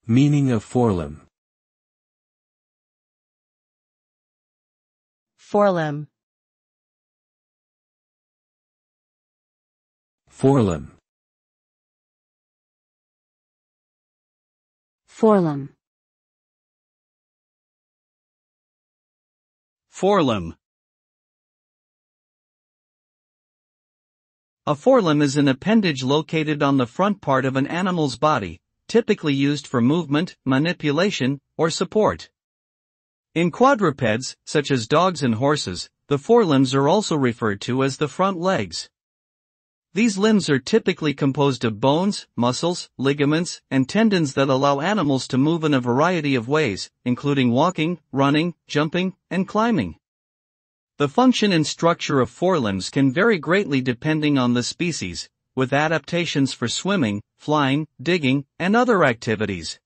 Meaning of forelimb. Forelimb. Forelimb. Forelimb. Forelimb. A forelimb is an appendage located on the front part of an animal's body, typically used for movement, manipulation, or support. In quadrupeds, such as dogs and horses, the forelimbs are also referred to as the front legs. These limbs are typically composed of bones, muscles, ligaments, and tendons that allow animals to move in a variety of ways, including walking, running, jumping, and climbing. The function and structure of forelimbs can vary greatly depending on the species, with adaptations for swimming, flying, digging, and other activities.